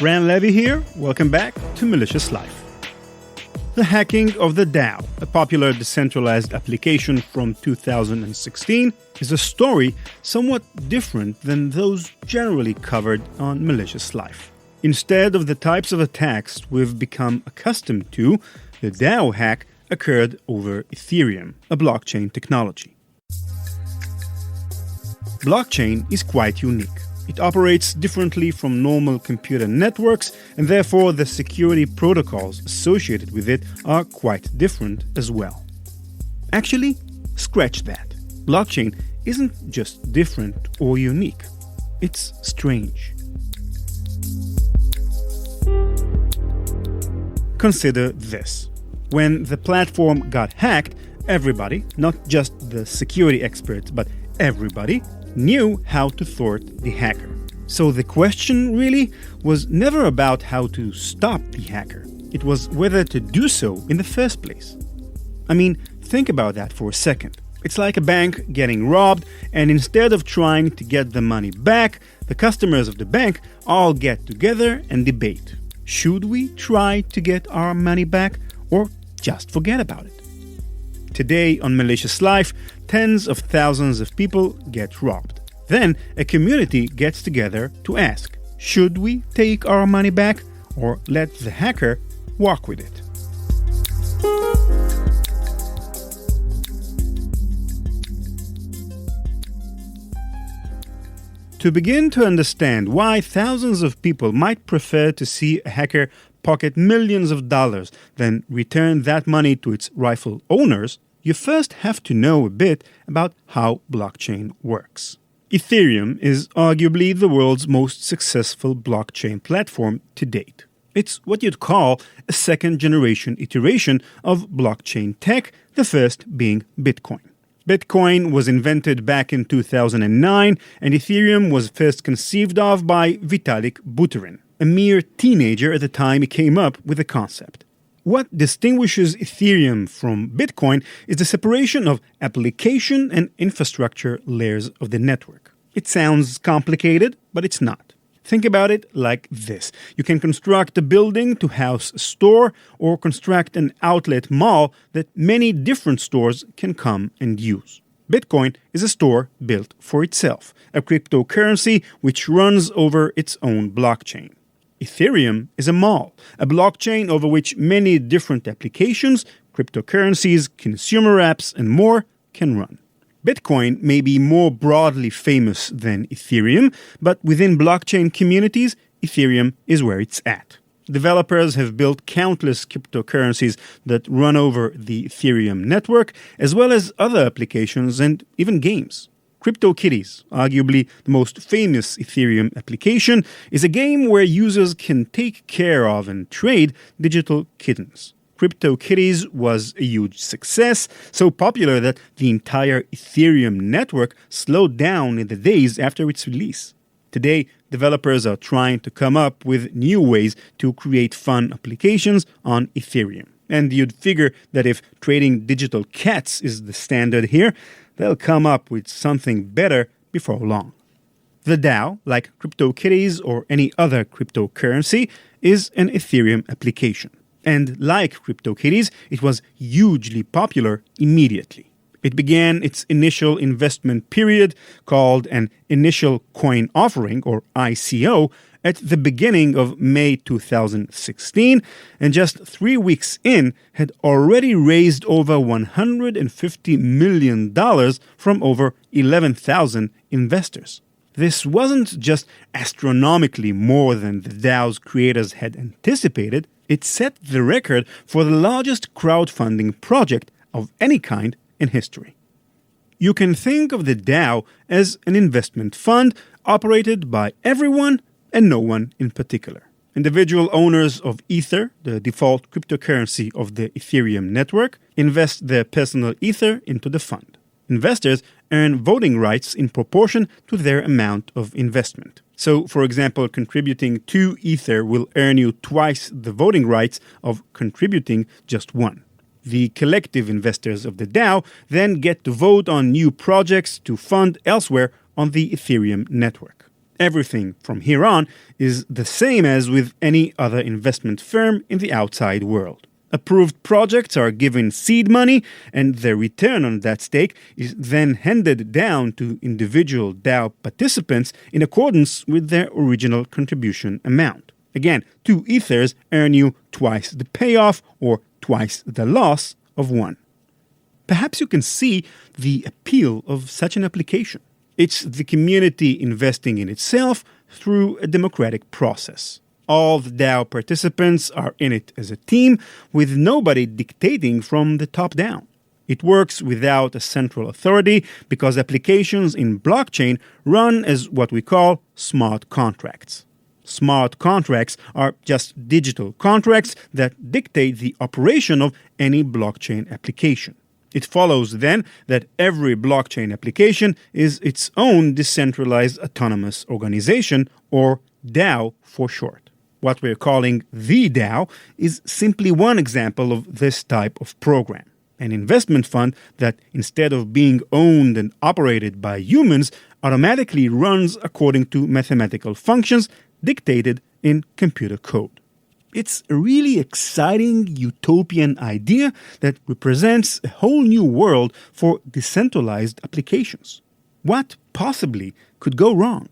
Fran Levy here. Welcome back to Malicious Life. The hacking of the Dao, a popular decentralized application from 2016, is a story somewhat different than those generally covered on Malicious Life. Instead of the types of attacks we've become accustomed to, the Dao hack occurred over Ethereum, a blockchain technology. Blockchain is quite unique. It operates differently from normal computer networks, and therefore the security protocols associated with it are quite different as well. Actually, scratch that. Blockchain isn't just different or unique. It's strange. Consider this. When the platform got hacked, everybody, not just the security experts, but everybody, knew how to thwart the hacker. So the question really was never about how to stop the hacker. It was whether to do so in the first place. I mean, think about that for a second. It's like a bank getting robbed, and instead of trying to get the money back, the customers of the bank all get together and debate. Should we try to get our money back or just forget about it? Today on Malicious Life, tens of thousands of people get robbed. Then a community gets together to ask, should we take our money back or let the hacker walk with it? To begin to understand why thousands of people might prefer to see a hacker pocket millions of dollars than return that money to its rightful owners, you first have to know a bit about how blockchain works. Ethereum is arguably the world's most successful blockchain platform to date. It's what you'd call a second-generation iteration of blockchain tech, the first being Bitcoin. Bitcoin was invented back in 2009, and Ethereum was first conceived of by Vitalik Buterin, a mere teenager at the time he came up with the concept. What distinguishes Ethereum from Bitcoin is the separation of application and infrastructure layers of the network. It sounds complicated, but it's not. Think about it like this. You can construct a building to house a store or construct an outlet mall that many different stores can come and use. Bitcoin is a store built for itself, a cryptocurrency which runs over its own blockchain. Ethereum is a mall, a blockchain over which many different applications, cryptocurrencies, consumer apps, and more can run. Bitcoin may be more broadly famous than Ethereum, but within blockchain communities, Ethereum is where it's at. Developers have built countless cryptocurrencies that run over the Ethereum network, as well as other applications and even games. CryptoKitties, arguably the most famous Ethereum application, is a game where users can take care of and trade digital kittens. CryptoKitties was a huge success, so popular that the entire Ethereum network slowed down in the days after its release. Today, developers are trying to come up with new ways to create fun applications on Ethereum. And you'd figure that if trading digital cats is the standard here, they'll come up with something better before long. The Dao, like CryptoKitties or any other cryptocurrency, is an Ethereum application. And like CryptoKitties, it was hugely popular immediately. It began its initial investment period, called an Initial Coin Offering, or ICO, at the beginning of May 2016, and just 3 weeks in, had already raised over $150 million from over 11,000 investors. This wasn't just astronomically more than the DAO's creators had anticipated, it set the record for the largest crowdfunding project of any kind in history. You can think of the DAO as an investment fund operated by everyone and no one in particular. Individual owners of Ether, the default cryptocurrency of the Ethereum network, invest their personal Ether into the fund. Investors earn voting rights in proportion to their amount of investment. So, for example, contributing 2 Ether will earn you twice the voting rights of contributing just 1. The collective investors of the DAO then get to vote on new projects to fund elsewhere on the Ethereum network. Everything from here on is the same as with any other investment firm in the outside world. Approved projects are given seed money, and their return on that stake is then handed down to individual DAO participants in accordance with their original contribution amount. Again, 2 ethers earn you twice the payoff or twice the loss of 1. Perhaps you can see the appeal of such an application. It's the community investing in itself through a democratic process. All the DAO participants are in it as a team, with nobody dictating from the top down. It works without a central authority because applications in blockchain run as what we call smart contracts. Smart contracts are just digital contracts that dictate the operation of any blockchain application. It follows then that every blockchain application is its own decentralized autonomous organization, or DAO for short. What we're calling the DAO is simply one example of this type of program. An investment fund that, instead of being owned and operated by humans, automatically runs according to mathematical functions dictated in computer code. It's a really exciting utopian idea that represents a whole new world for decentralized applications. What possibly could go wrong?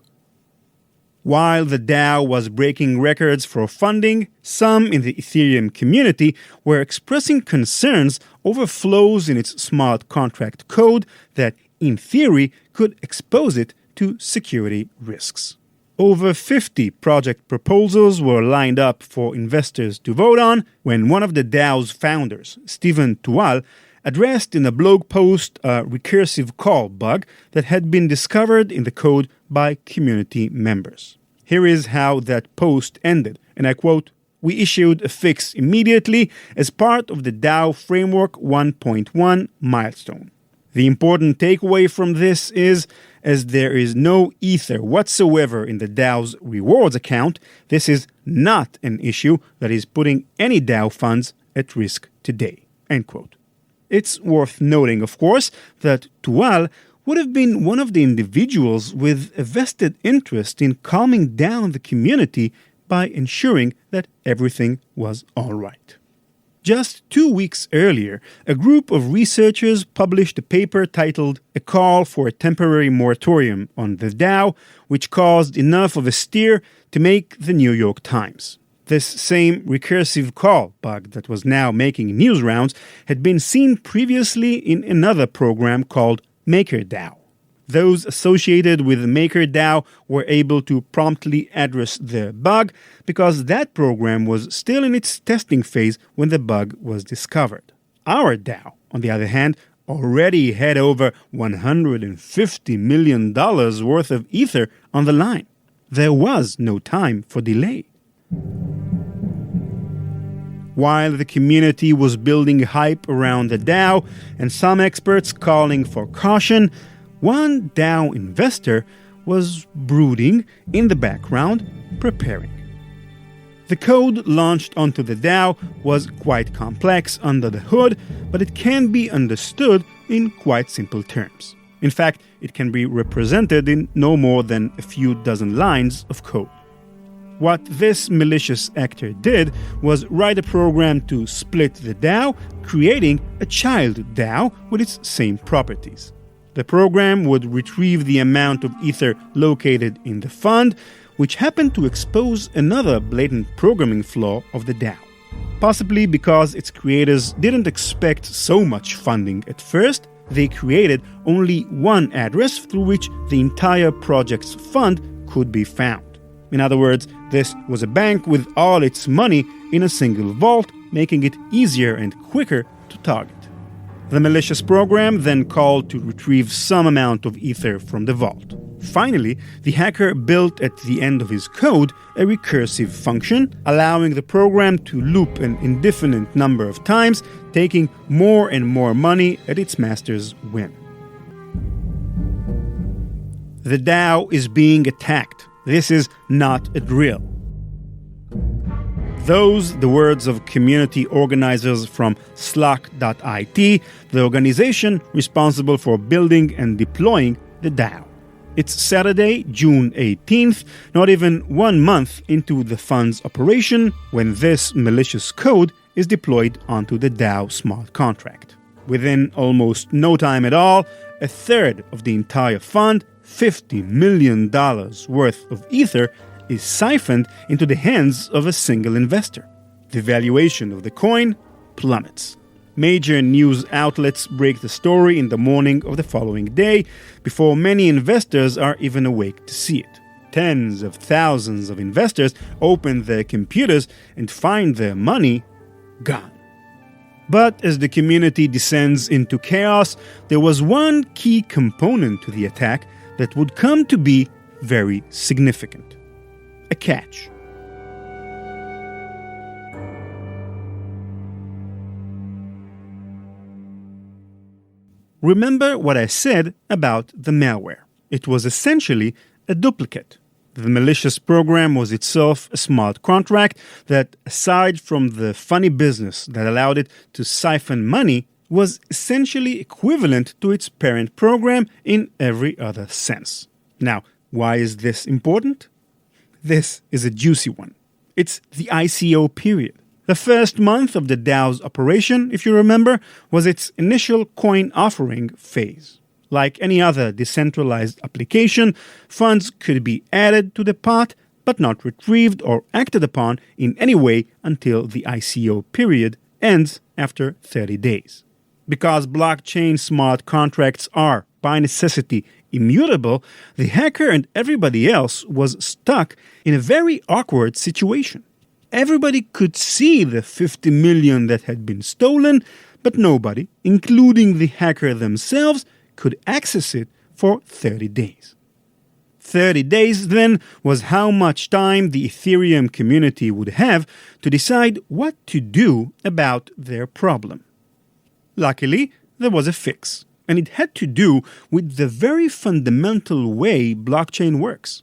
While the DAO was breaking records for funding, some in the Ethereum community were expressing concerns over flaws in its smart contract code that, in theory, could expose it to security risks. Over 50 project proposals were lined up for investors to vote on when one of the DAO's founders, Stephen Tual, addressed in a blog post a recursive call bug that had been discovered in the code by community members. Here is how that post ended, and I quote, "We issued a fix immediately as part of the DAO Framework 1.1 milestone. The important takeaway from this is, as there is no ether whatsoever in the DAO's rewards account, this is not an issue that is putting any DAO funds at risk today." End quote. It's worth noting, of course, that Tual would have been one of the individuals with a vested interest in calming down the community by ensuring that everything was all right. Just 2 weeks earlier, a group of researchers published a paper titled "A Call for a Temporary Moratorium on the DAO," which caused enough of a stir to make the New York Times. This same recursive call bug that was now making news rounds had been seen previously in another program called MakerDAO. Those associated with MakerDAO were able to promptly address the bug because that program was still in its testing phase when the bug was discovered. Our DAO, on the other hand, already had over $150 million worth of Ether on the line. There was no time for delay. While the community was building hype around the DAO and some experts calling for caution, one DAO investor was brooding in the background, preparing. The code launched onto the DAO was quite complex under the hood, but it can be understood in quite simple terms. In fact, it can be represented in no more than a few dozen lines of code. What this malicious actor did was write a program to split the DAO, creating a child DAO with its same properties. The program would retrieve the amount of Ether located in the fund, which happened to expose another blatant programming flaw of the DAO. Possibly because its creators didn't expect so much funding at first, they created only one address through which the entire project's fund could be found. In other words, this was a bank with all its money in a single vault, making it easier and quicker to target. The malicious program then called to retrieve some amount of Ether from the vault. Finally, the hacker built at the end of his code a recursive function, allowing the program to loop an indefinite number of times, taking more and more money at its master's whim. The DAO is being attacked. This is not a drill. Those, the words of community organizers from Slack.it, the organization responsible for building and deploying the DAO. It's Saturday, June 18th, not even 1 month into the fund's operation, when this malicious code is deployed onto the Dow smart contract. Within almost no time at all, a third of the entire fund, $50 million worth of Ether, is siphoned into the hands of a single investor. The valuation of the coin plummets. Major news outlets break the story in the morning of the following day, before many investors are even awake to see it. Tens of thousands of investors open their computers and find their money gone. But as the community descends into chaos, there was one key component to the attack that would come to be very significant. A catch. Remember what I said about the malware. It was essentially a duplicate. The malicious program was itself a smart contract that, aside from the funny business that allowed it to siphon money, was essentially equivalent to its parent program in every other sense. Now, why is this important? This is a juicy one. It's the ICO period. The first month of the Dow's operation, if you remember, was its initial coin offering phase. Like any other decentralized application, funds could be added to the pot, but not retrieved or acted upon in any way until the ICO period ends after 30 days. Because blockchain smart contracts are, by necessity, immutable, the hacker and everybody else was stuck in a very awkward situation. Everybody could see the $50 million that had been stolen, but nobody, including the hacker themselves, could access it for 30 days. 30 days, then, was how much time the Ethereum community would have to decide what to do about their problem. Luckily, there was a fix, and it had to do with the very fundamental way blockchain works.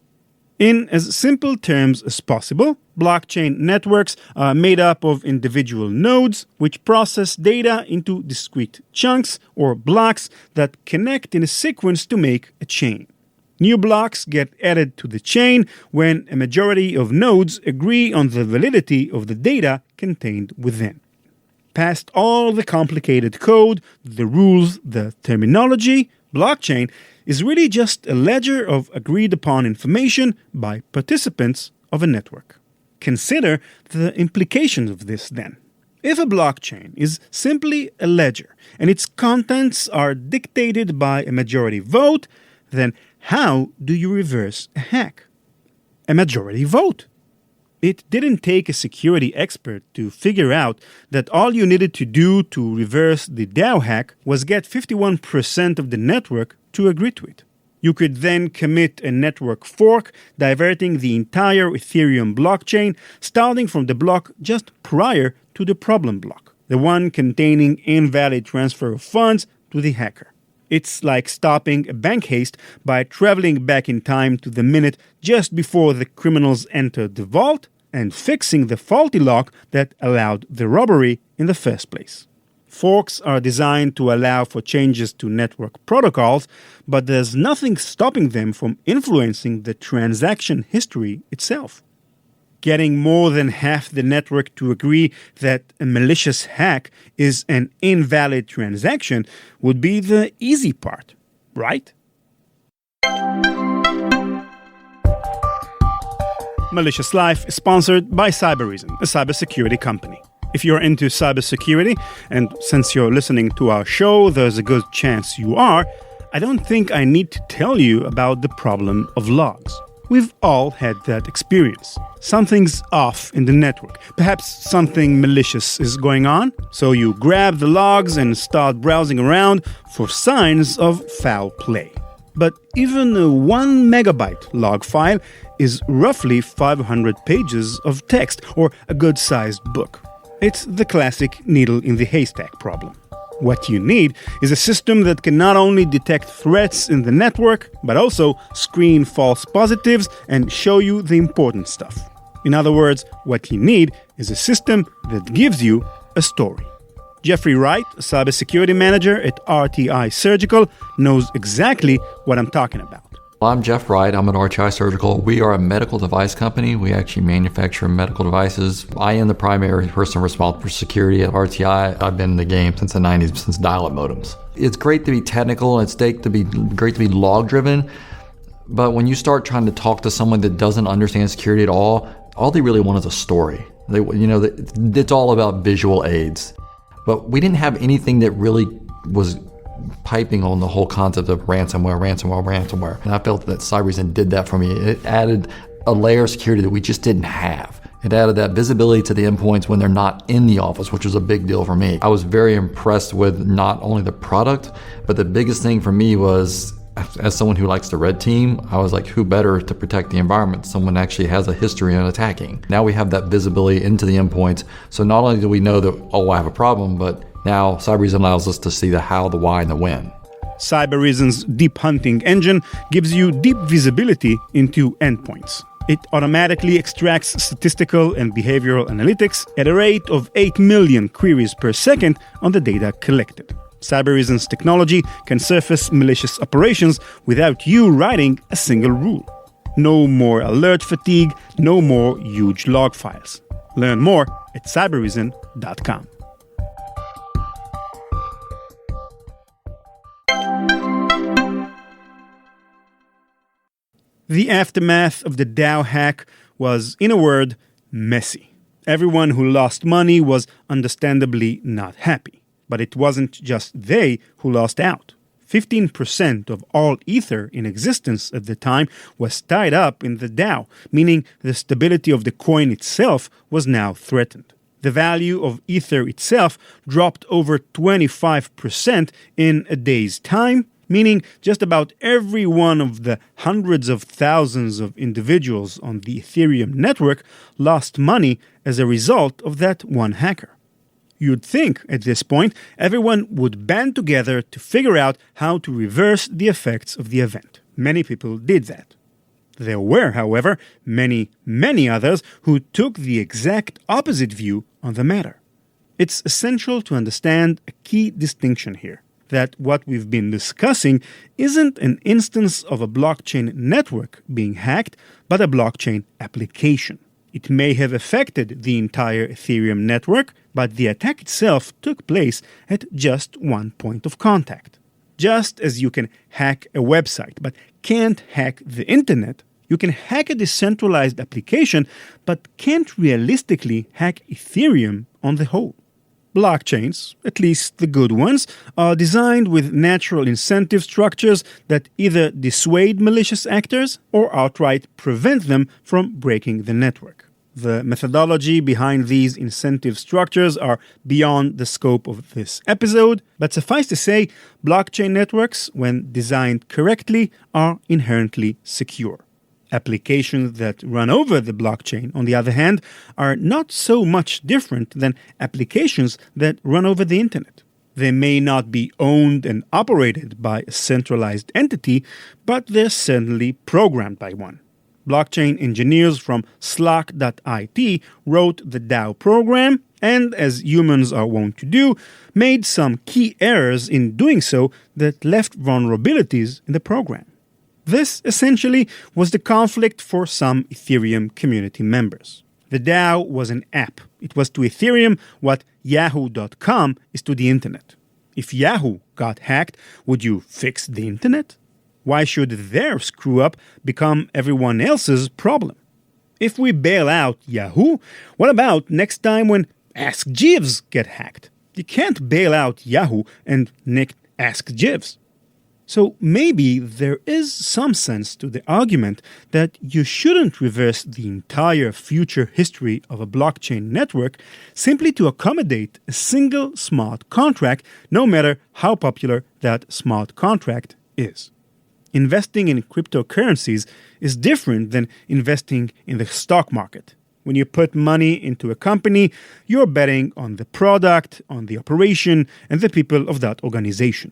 In as simple terms as possible, blockchain networks are made up of individual nodes which process data into discrete chunks or blocks that connect in a sequence to make a chain. New blocks get added to the chain when a majority of nodes agree on the validity of the data contained within. Past all the complicated code, the rules, the terminology, blockchain is really just a ledger of agreed-upon information by participants of a network. Consider the implications of this then. If a blockchain is simply a ledger and its contents are dictated by a majority vote, then how do you reverse a hack? A majority vote. It didn't take a security expert to figure out that all you needed to do to reverse the Dow hack was get 51% of the network to agree to it. You could then commit a network fork, diverting the entire Ethereum blockchain, starting from the block just prior to the problem block, the one containing invalid transfer of funds to the hacker. It's like stopping a bank heist by traveling back in time to the minute just before the criminals entered the vault and fixing the faulty lock that allowed the robbery in the first place. Forks are designed to allow for changes to network protocols, but there's nothing stopping them from influencing the transaction history itself. Getting more than half the network to agree that a malicious hack is an invalid transaction would be the easy part, right? Malicious Life is sponsored by Cybereason, a cybersecurity company. If you're into cybersecurity, and since you're listening to our show, there's a good chance you are, I don't think I need to tell you about the problem of logs. We've all had that experience. Something's off in the network. Perhaps something malicious is going on, so you grab the logs and start browsing around for signs of foul play. But even a 1 megabyte log file is roughly 500 pages of text, or a good-sized book. It's the classic needle in the haystack problem. What you need is a system that can not only detect threats in the network, but also screen false positives and show you the important stuff. In other words, what you need is a system that gives you a story. Jeffrey Wright, a cybersecurity manager at RTI Surgical, knows exactly what I'm talking about. I'm Jeff Wright. I'm at RTI Surgical. We are a medical device company. We actually manufacture medical devices. I am the primary person responsible for security at RTI. I've been in the game since the 90s, since dial-up modems. It's great to be technical. It's great to be log-driven. But when you start trying to talk to someone that doesn't understand security at all they really want is a story. It's all about visual aids. But we didn't have anything that really was piping on the whole concept of ransomware. And I felt that Cybereason did that for me. It added a layer of security that we just didn't have. It added that visibility to the endpoints when they're not in the office, which was a big deal for me. I was very impressed with not only the product, but the biggest thing for me was, as someone who likes the red team, I was like, who better to protect the environment? Someone actually has a history on attacking. Now we have that visibility into the endpoints. So not only do we know that, I have a problem, but now Cybereason allows us to see the how, the why, and the when. Cybereason's deep hunting engine gives you deep visibility into endpoints. It automatically extracts statistical and behavioral analytics at a rate of 8 million queries per second on the data collected. Cybereason's technology can surface malicious operations without you writing a single rule. No more alert fatigue, no more huge log files. Learn more at cybereason.com. The aftermath of the Dow Hack was, in a word, messy. Everyone who lost money was understandably not happy. But it wasn't just they who lost out. 15% of all Ether in existence at the time was tied up in the Dow, meaning the stability of the coin itself was now threatened. The value of Ether itself dropped over 25% in a day's time, meaning just about every one of the hundreds of thousands of individuals on the Ethereum network lost money as a result of that one hacker. You'd think, at this point, everyone would band together to figure out how to reverse the effects of the event. Many people did that. There were, however, many others who took the exact opposite view on the matter. It's essential to understand a key distinction here, that what we've been discussing isn't an instance of a blockchain network being hacked, but a blockchain application. It may have affected the entire Ethereum network, but the attack itself took place at just one point of contact. Just as you can hack a website but can't hack the internet, you can hack a decentralized application but can't realistically hack Ethereum on the whole. Blockchains, at least the good ones, are designed with natural incentive structures that either dissuade malicious actors or outright prevent them from breaking the network. The methodology behind these incentive structures are beyond the scope of this episode, but suffice to say, blockchain networks, when designed correctly, are inherently secure. Applications that run over the blockchain, on the other hand, are not so much different than applications that run over the internet. They may not be owned and operated by a centralized entity, but they're certainly programmed by one. Blockchain engineers from Slack.it wrote the Dow program and, as humans are wont to do, made some key errors in doing so that left vulnerabilities in the program. This, essentially, was the conflict for some Ethereum community members. The Dow was an app. It was to Ethereum what Yahoo.com is to the internet. If Yahoo got hacked, would you fix the internet? Why should their screw-up become everyone else's problem? If we bail out Yahoo, what about next time when Ask Jeeves get hacked? You can't bail out Yahoo and nick Ask Jeeves. So maybe there is some sense to the argument that you shouldn't reverse the entire future history of a blockchain network simply to accommodate a single smart contract, no matter how popular that smart contract is. Investing in cryptocurrencies is different than investing in the stock market. When you put money into a company, you're betting on the product, on the operation, and the people of that organization.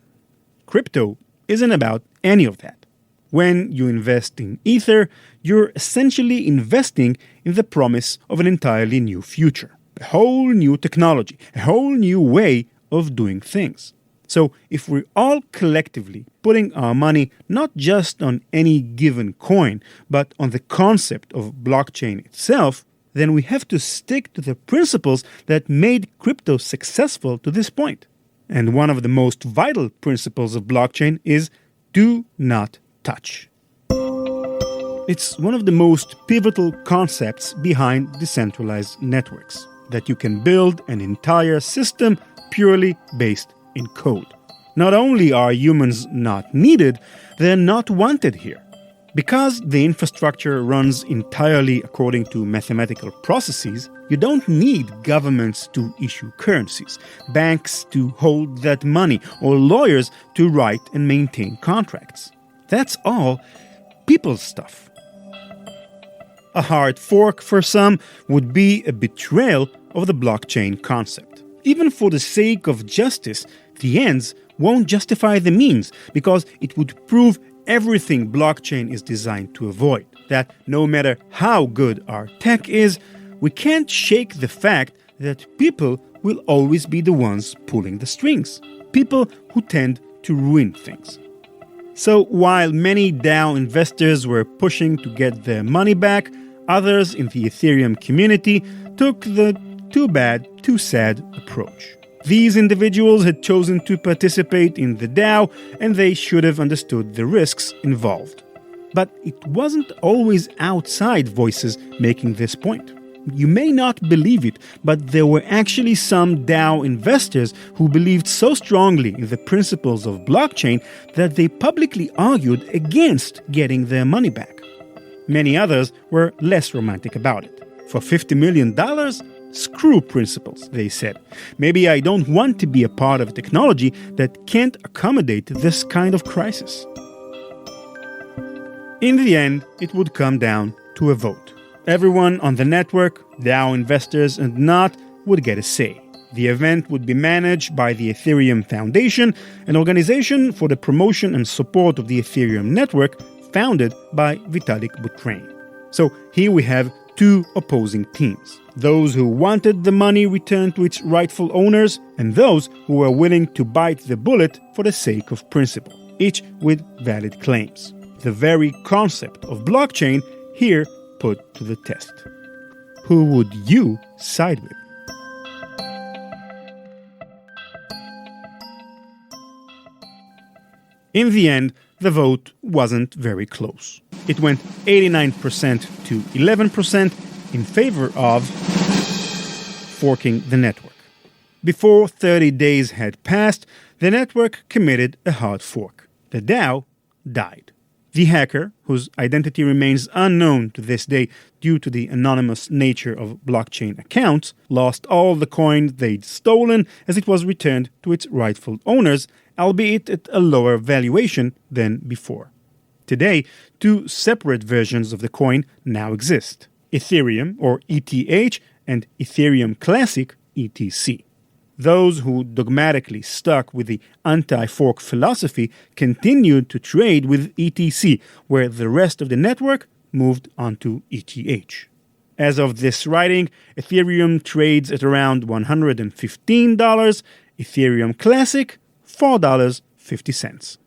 Crypto isn't about any of that. When you invest in Ether, you're essentially investing in the promise of an entirely new future, a whole new technology, a whole new way of doing things. So if we're all collectively putting our money not just on any given coin, but on the concept of blockchain itself, then we have to stick to the principles that made crypto successful to this point. And one of the most vital principles of blockchain is do not touch. It's one of the most pivotal concepts behind decentralized networks, that you can build an entire system purely based in code. Not only are humans not needed, they're not wanted here. Because the infrastructure runs entirely according to mathematical processes, you don't need governments to issue currencies, banks to hold that money, or lawyers to write and maintain contracts. That's all people's stuff. A hard fork for some would be a betrayal of the blockchain concept. Even for the sake of justice, the ends won't justify the means, because it would prove everything blockchain is designed to avoid. That no matter how good our tech is, we can't shake the fact that people will always be the ones pulling the strings. People who tend to ruin things. So while many DAO investors were pushing to get their money back, others in the Ethereum community took the too bad, too sad approach. These individuals had chosen to participate in the DAO, and they should have understood the risks involved. But it wasn't always outside voices making this point. You may not believe it, but there were actually some DAO investors who believed so strongly in the principles of blockchain that they publicly argued against getting their money back. Many others were less romantic about it. For $50 million? Screw principles, they said. Maybe I don't want to be a part of a technology that can't accommodate this kind of crisis. In the end, it would come down to a vote. Everyone on the network, DAO investors and not, would get a say. The event would be managed by the Ethereum Foundation, an organization for the promotion and support of the Ethereum network founded by Vitalik Buterin. So here we have two opposing teams. Those who wanted the money returned to its rightful owners, and those who were willing to bite the bullet for the sake of principle, each with valid claims. The very concept of blockchain here put to the test. Who would you side with? In the end, the vote wasn't very close. It went 89% to 11% in favor of forking the network. Before 30 days had passed, the network committed a hard fork. The DAO died. The hacker, whose identity remains unknown to this day due to the anonymous nature of blockchain accounts, lost all the coin they'd stolen as it was returned to its rightful owners, albeit at a lower valuation than before. Today, two separate versions of the coin now exist: Ethereum, or ETH, and Ethereum Classic, ETC. Those who dogmatically stuck with the anti-fork philosophy continued to trade with ETC, where the rest of the network moved onto ETH. As of this writing, Ethereum trades at around $115, Ethereum Classic, $4.50.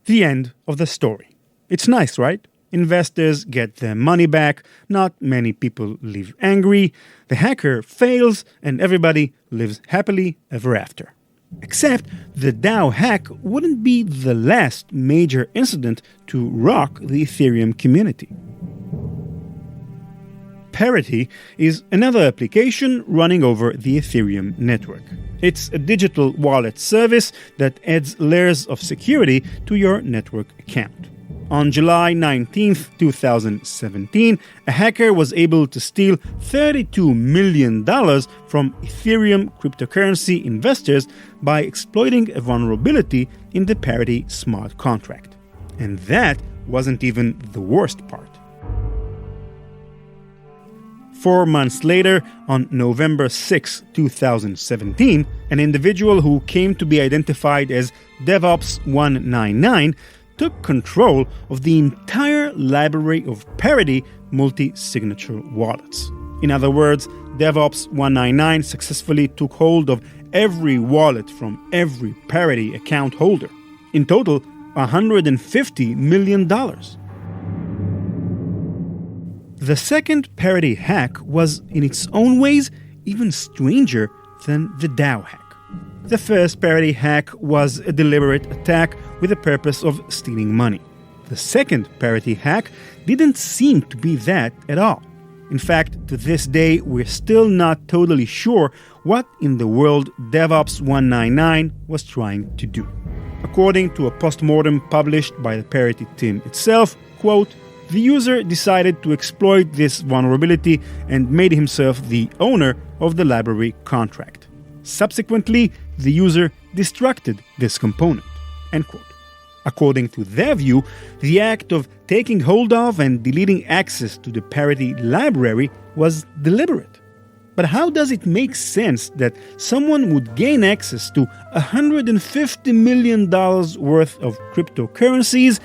The end of the story. It's nice, right? Investors get their money back, not many people leave angry, the hacker fails, and everybody lives happily ever after. Except the Dow Hack wouldn't be the last major incident to rock the Ethereum community. Parity is another application running over the Ethereum network. It's a digital wallet service that adds layers of security to your network account. On July 19, 2017, a hacker was able to steal $32 million from Ethereum cryptocurrency investors by exploiting a vulnerability in the Parity smart contract. And that wasn't even the worst part. 4 months later, on November 6, 2017, an individual who came to be identified as DevOps199 took control of the entire library of Parity multi-signature wallets. In other words, DevOps199 successfully took hold of every wallet from every Parity account holder. In total, $150 million. The second Parity hack was, in its own ways, even stranger than the Dow Hack. The first Parity hack was a deliberate attack with the purpose of stealing money. The second Parity hack didn't seem to be that at all. In fact, to this day, we're still not totally sure what in the world DevOps 199 was trying to do. According to a postmortem published by the Parity team itself, quote, the user decided to exploit this vulnerability and made himself the owner of the library contract. Subsequently, the user destructed this component, end quote. According to their view, the act of taking hold of and deleting access to the Parity library was deliberate. But how does it make sense that someone would gain access to $150 million worth of cryptocurrencies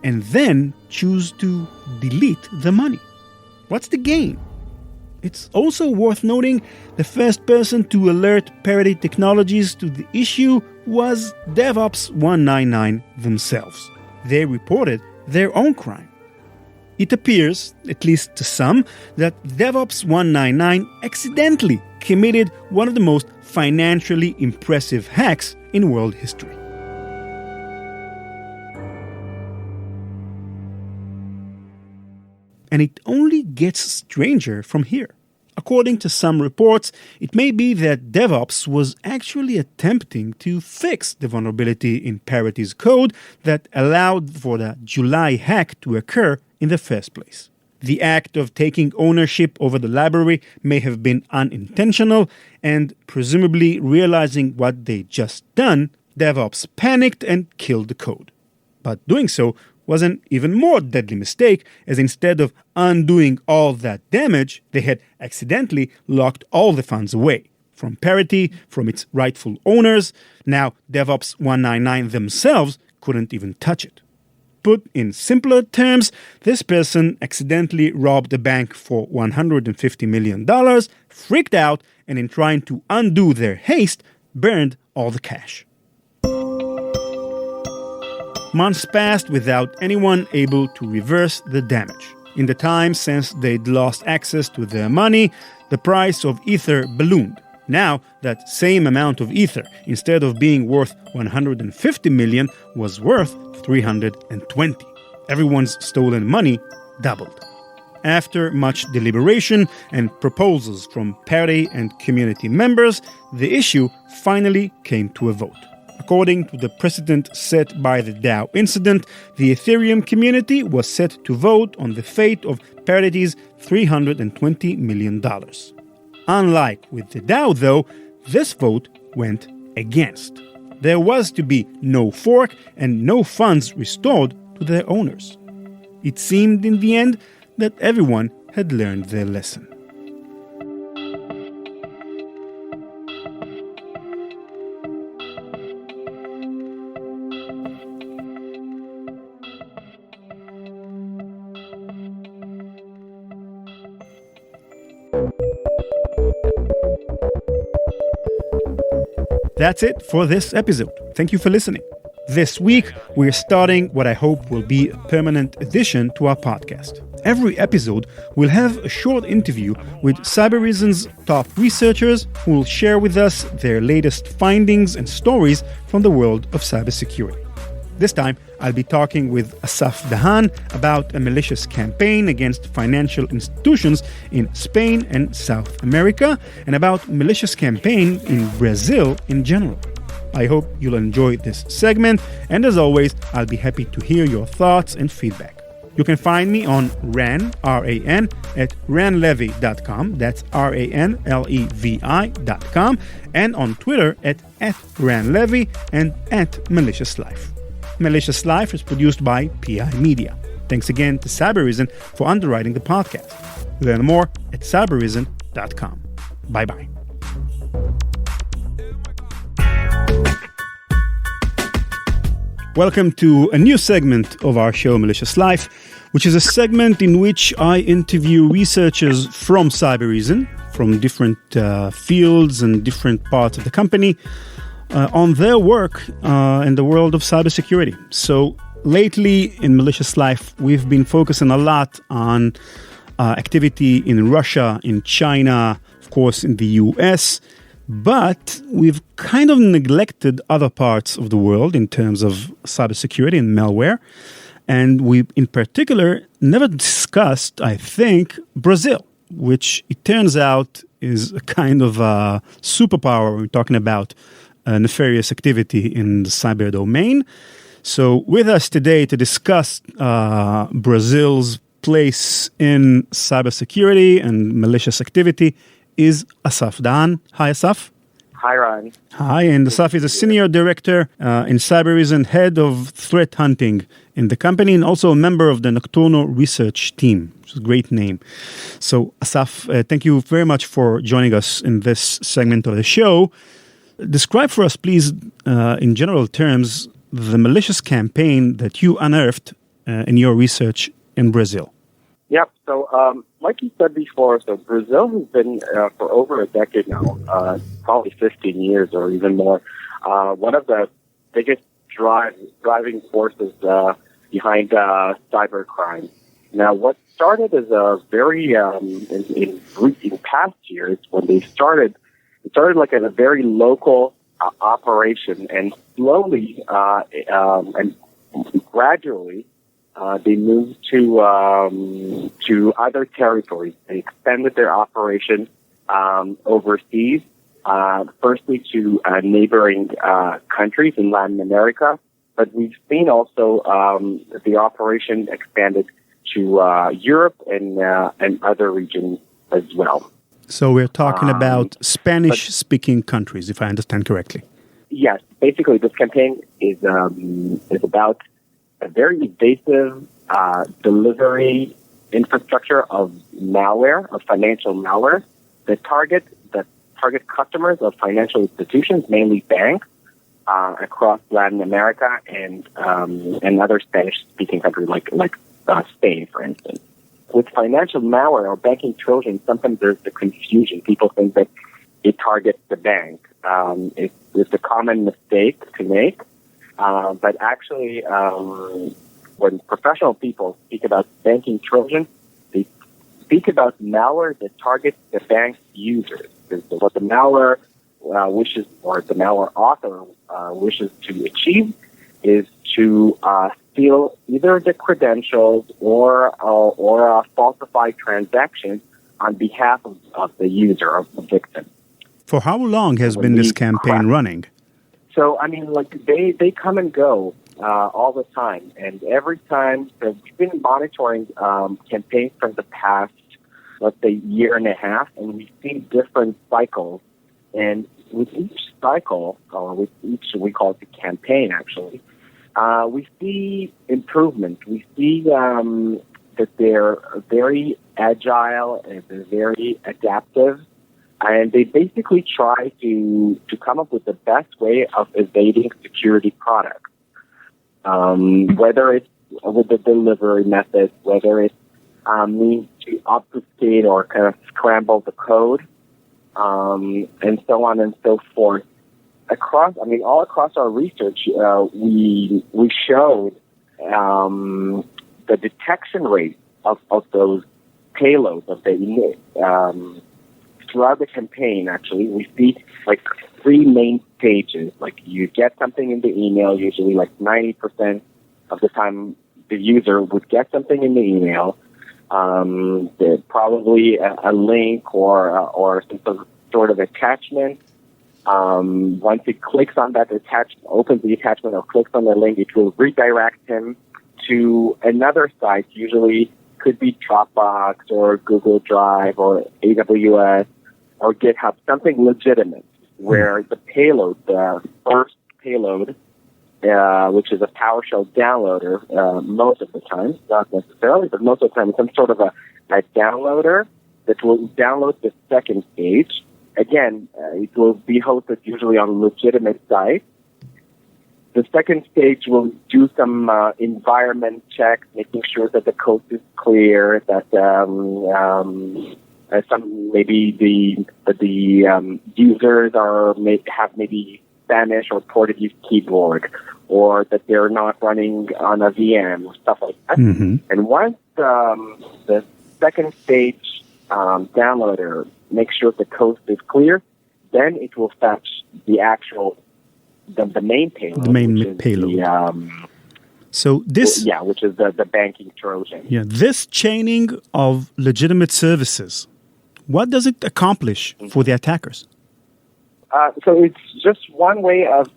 and then choose to delete the money? What's the gain? It's also worth noting the first person to alert Parity Technologies to the issue was DevOps 199 themselves. They reported their own crime. It appears, at least to some, that DevOps 199 accidentally committed one of the most financially impressive hacks in world history. And it only gets stranger from here. According to some reports, it may be that DevOps was actually attempting to fix the vulnerability in Parity's code that allowed for the July hack to occur in the first place. The act of taking ownership over the library may have been unintentional, and presumably realizing what they'd just done, DevOps panicked and killed the code. But doing so was an even more deadly mistake, as instead of undoing all that damage, they had accidentally locked all the funds away from Parity, from its rightful owners. Now DevOps 199 themselves couldn't even touch it. Put in simpler terms, this person accidentally robbed a bank for $150 million, freaked out, and in trying to undo their haste, burned all the cash. Months passed without anyone able to reverse the damage. In the time since they'd lost access to their money, the price of Ether ballooned. Now, that same amount of Ether, instead of being worth 150 million, was worth 320. Everyone's stolen money doubled. After much deliberation and proposals from Parity and community members, the issue finally came to a vote. According to the precedent set by the Dow incident, the Ethereum community was set to vote on the fate of Parity's $320 million. Unlike with the Dow, though, this vote went against. There was to be no fork and no funds restored to their owners. It seemed in the end that everyone had learned their lesson. That's it for this episode. Thank you for listening. This week, we're starting what I hope will be a permanent addition to our podcast. Every episode will have a short interview with Cybereason's top researchers who will share with us their latest findings and stories from the world of cybersecurity. This time, I'll be talking with Asaf Dahan about a malicious campaign against financial institutions in Spain and South America, and about malicious campaign in Brazil in general. I hope you'll enjoy this segment, and as always, I'll be happy to hear your thoughts and feedback. You can find me on RAN, R-A-N, at ranlevy.com, that's RANLEVI.com, and on Twitter at @ranlevy and @Malicious Life. Malicious Life is produced by PI Media. Thanks again to Cybereason for underwriting the podcast. Learn more at cybereason.com. Bye-bye. Welcome to a new segment of our show, Malicious Life, which is a segment in which I interview researchers from Cybereason from different fields and different parts of the company on their work in the world of cybersecurity. So lately in Malicious Life, we've been focusing a lot on activity in Russia, in China, of course, in the US, but we've kind of neglected other parts of the world in terms of cybersecurity and malware. And we, in particular, never discussed, I think, Brazil, which it turns out is a kind of a superpower when we're talking about nefarious activity in the cyber domain. So with us today to discuss Brazil's place in cybersecurity and malicious activity is Asaf Dan. Hi, Asaf. Hi, Ron. Hi, and Asaf is a senior director in cyberism and head of threat hunting in the company, and also a member of the Nocturno research team, which is a great name. So, Asaf, thank you very much for joining us in this segment of the show. Describe for us, please, in general terms, the malicious campaign that you unearthed in your research in Brazil. Yep. So, like you said before, so Brazil has been for over a decade now, probably 15 years or even more, one of the biggest driving forces behind cybercrime. Now, what started as a very in past years when it started like as a very local operation, and slowly and gradually. They moved to other territories. They expanded their operation overseas, firstly to neighboring countries in Latin America. But we've seen also the operation expanded to Europe and other regions as well. So we're talking about Spanish-speaking countries, if I understand correctly. Yes, basically this campaign is about a very invasive delivery infrastructure of malware, of financial malware, that target customers of financial institutions, mainly banks, across Latin America and other Spanish-speaking countries like Spain, for instance. With financial malware or banking Trojan, sometimes there's the confusion. People think that it targets the bank. It's a common mistake to make. But actually, when professional people speak about banking Trojan, they speak about malware that targets the bank's users. What the malware wishes, or the malware author wishes to achieve, is to steal either the credentials or falsify transactions on behalf of the user, of the victim. For how long has been this campaign running? So, I mean, like, they come and go all the time. And every time, so we've been monitoring campaigns from the past, let's say, year and a half, and we've seen different cycles. And with each cycle, or with each, we call it the campaign, actually, we see improvement. We see that they're very agile and they're very adaptive. And they basically try to come up with the best way of evading security products, whether it's with the delivery method, whether it's means to obfuscate or kind of scramble the code, and so on and so forth. All across our research, we showed the detection rate of those payloads, of the throughout the campaign, actually, we see like three main stages. Like, you get something in the email, usually like 90% of the time the user would get something in the email. Probably a link or some sort of attachment. Once it clicks on that attachment, opens the attachment or clicks on the link, it will redirect him to another site, usually could be Dropbox or Google Drive or AWS or GitHub, something legitimate, where the payload, the first payload, which is a PowerShell downloader, most of the time, not necessarily, but most of the time, some sort of a downloader that will download the second stage. Again, it will be hosted usually on legitimate sites. The second stage will do some environment checks, making sure that the code is clear, that some maybe the users have maybe Spanish or Portuguese keyboard, or that they're not running on a VM, or stuff like that. Mm-hmm. And once the second stage downloader makes sure the coast is clear, then it will fetch the actual the main payload. The main payload. Which is the banking Trojan. Yeah, this chaining of legitimate services, what does it accomplish for the attackers? So it's just one way of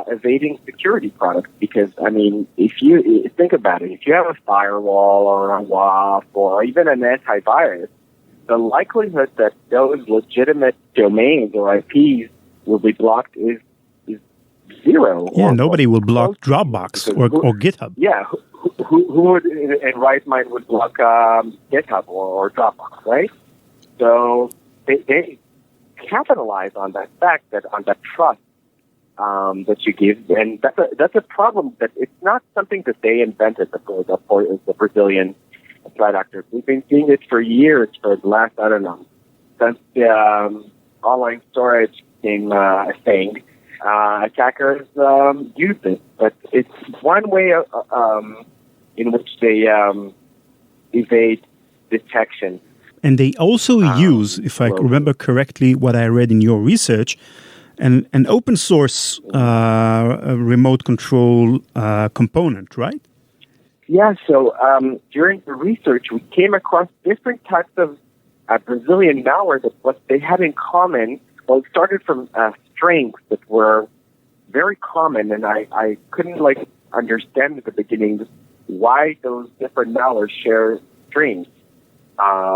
evading security products, because, I mean, if you think about it, if you have a firewall or a WAF or even an antivirus, the likelihood that those legitimate domains or IPs will be blocked is zero. Yeah, nobody will block Dropbox or GitHub. Yeah, who would in right mind would block GitHub or Dropbox, right? So they capitalize on that fact, that on that trust that you give, and that's a problem. That it's not something that they invented. The Brazilian threat actors. We've been seeing it for years, for the last, I don't know, since the online storage became a thing. Attackers use it, but it's one way in which they evade detection. And they also use, if I remember correctly what I read in your research, an open source remote control component, right? Yeah, so during the research, we came across different types of Brazilian malware that what they had in common. Well, it started from strings that were very common, and I couldn't understand at the beginning why those different malwares share strings,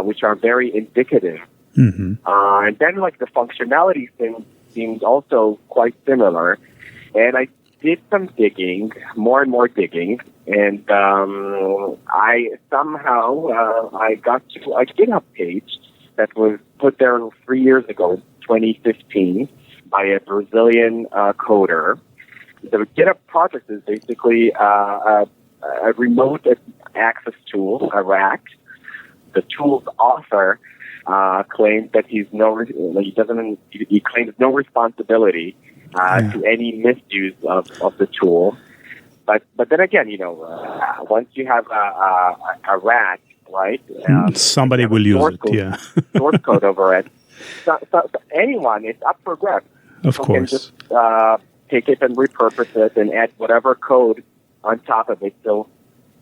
which are very indicative. Mm-hmm. And then the functionality seemed also quite similar, and I did some digging, more and more digging, and I somehow I got to a GitHub page that was put there 3 years ago, 2015, by a Brazilian coder. The GitHub project is basically a remote access tool, a RAC. The tool's author claims that he claims no responsibility to any misuse of the tool. But then again, once you have a RAC, right? Somebody will use it. Source code over it. So anyone, it's up for grabs. Of course. Can just take it and repurpose it and add whatever code on top of it. So,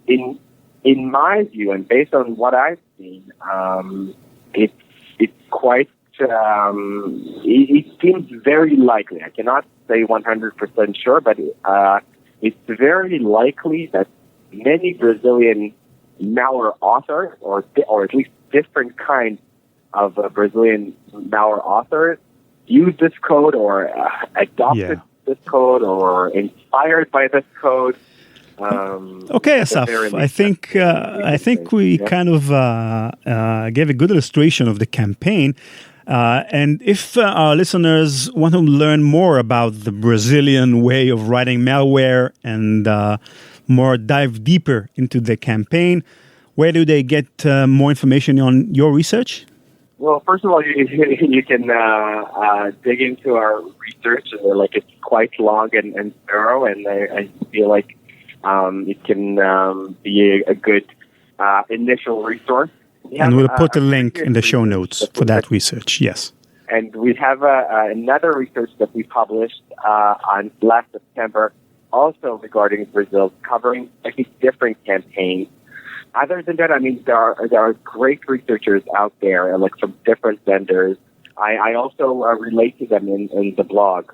in my view, and based on what I've seen, it's quite. It seems very likely. I cannot say 100% sure, but it's very likely that many Brazilian malware authors, or at least different kinds of Brazilian malware authors, use this code or adopted this code or inspired by this code. Okay, Asaf. I think we kind of gave a good illustration of the campaign. And if our listeners want to learn more about the Brazilian way of writing malware and dive deeper into the campaign, where do they get more information on your research? Well, first of all, you can dig into our research. It's quite long and thorough, and I feel like it can be a good initial resource. And we'll put a link in the show notes for that research, yes. And we have another research that we published on last September, also regarding Brazil, covering different campaigns. Other than that, I mean, there are great researchers out there, from different vendors. I also relate to them in the blog.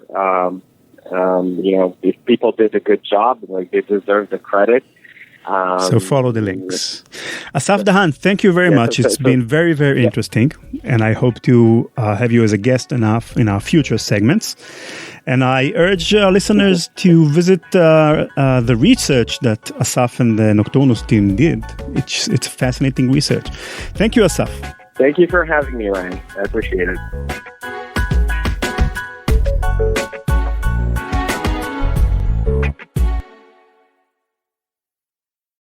If people did a good job, they deserve the credit. So follow the links. Asaf Dahan, thank you very much. It's been very, very interesting, and I hope to have you as a guest in our future segments. And I urge listeners to visit the research that Asaf and the Nocturnus team did. It's fascinating research. Thank you, Asaf. Thank you for having me, Ryan. I appreciate it.